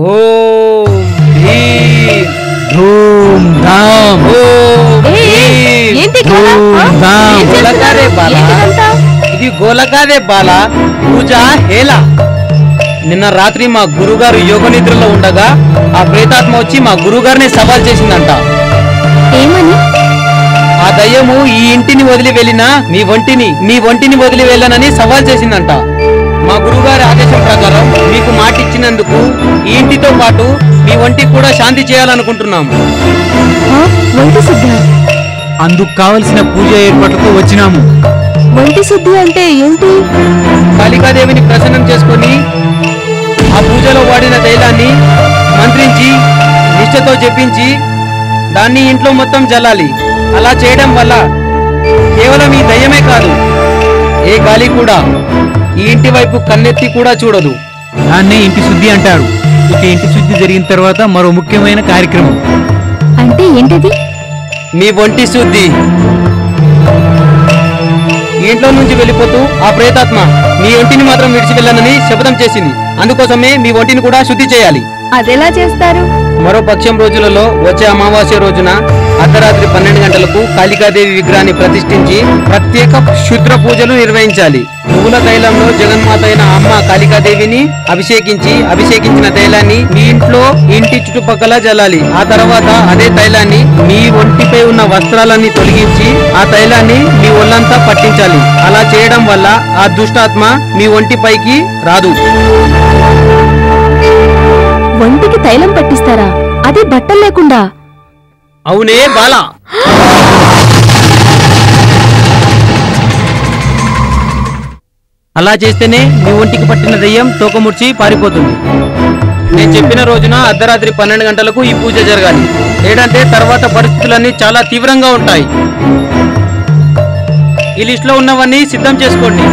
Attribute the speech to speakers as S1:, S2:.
S1: ఓం భీం ధూమ్ ధామ్ ఓం భీం ధూమ్ ధామ్. గోలకాదే బాల, ఇది గోలకాదే బాల, పూజ హేలా. నిన్న రాత్రి మా గురుగారు యోగ నిద్రలో ఉండగా ఆ ప్రేతాత్మ వచ్చి మా గురుగారిని సవాల్ చేసిందంట.
S2: ఏమని?
S1: ఆ దయ్యము ఈ ఇంటిని వదిలి వెళ్ళినా మీ ఒంటిని వదిలి వెళ్ళనని సవాల్ చేసిందంట. మా గురుగారి ఆదేశం ప్రకారం మీకు మాట ఇచ్చినందుకు ఈ ఇంటితో పాటు మీ ఒంటికి కూడా శాంతి చేయాలనుకుంటున్నాము.
S2: ఒంటి శుద్ధి?
S3: అందుకు కావలసిన పూజ ఏర్పాట్లతో వచ్చినాము.
S2: ఒంటి శుద్ధి అంటే ఏంటి?
S1: కాళికాదేవిని ప్రసన్నం చేసుకొని ఆ పూజలో వాడిన తైలాన్ని మంత్రించి నిష్ఠతో జపించి దాన్ని ఇంట్లో మొత్తం జల్లాలి. అలా చేయడం వల్ల కేవలం ఈ దయ్యమే కాదు, ఏ గాలి కూడా ఈ ఇంటి వైపు కన్నెత్తి కూడా చూడదు.
S3: దాన్నే ఇంటి శుద్ధి అంటారు. ఇక ఇంటి శుద్ధి జరిగిన తర్వాత మరో ముఖ్యమైన కార్యక్రమం.
S2: అంటే ఏంటది?
S1: మీ ఒంటి శుద్ధి. ఇంట్లో నుంచి వెళ్ళిపోతూ ఆ ప్రేతాత్మ మీ ఒంటిని మాత్రం విడిచి వెళ్ళనని శపథం చేసింది. అందుకోసమే మీ ఒంటిని కూడా శుద్ధి చేయాలి.
S2: అదెలా చేస్తారు?
S1: మరో పక్షం రోజులలో వచ్చే అమావాస్య రోజున అర్ధరాత్రి 12 గంటలకు కాళికాదేవి విగ్రహాన్ని ప్రతిష్ఠించి ప్రత్యేక క్షుద్ర పూజలు నిర్వహించాలి. నువ్వుల తైలంలో జగన్మాత అయిన అమ్మ కాళికాదేవిని అభిషేకించిన తైలాన్ని మీ ఇంటి చుట్టుపక్కల జల్లాలి. ఆ తర్వాత అదే తైలాన్ని మీ ఒంటిపై ఉన్న వస్త్రాలన్నీ తొలగించి ఆ తైలాన్ని మీ ఒళ్ళంతా పట్టించాలి. అలా చేయడం వల్ల ఆ దుష్టాత్మ మీ ఒంటిపైకి రాదు.
S2: ఒంటికి తైలం పట్టిస్తారా? అది బట్టలు లేకుండా?
S1: అవునే బాలా. అలా చేస్తేనే మీ ఒంటికి పట్టిన దయ్యం తోకముడ్చి పారిపోతుంది. నేను చెప్పిన రోజున అర్ధరాత్రి 12 గంటలకు ఈ పూజ జరగాలి. లేదంటే తర్వాత పరిస్థితులన్నీ చాలా తీవ్రంగా ఉంటాయి. ఈ లిస్టులో ఉన్నవన్నీ సిద్ధం చేసుకోండి.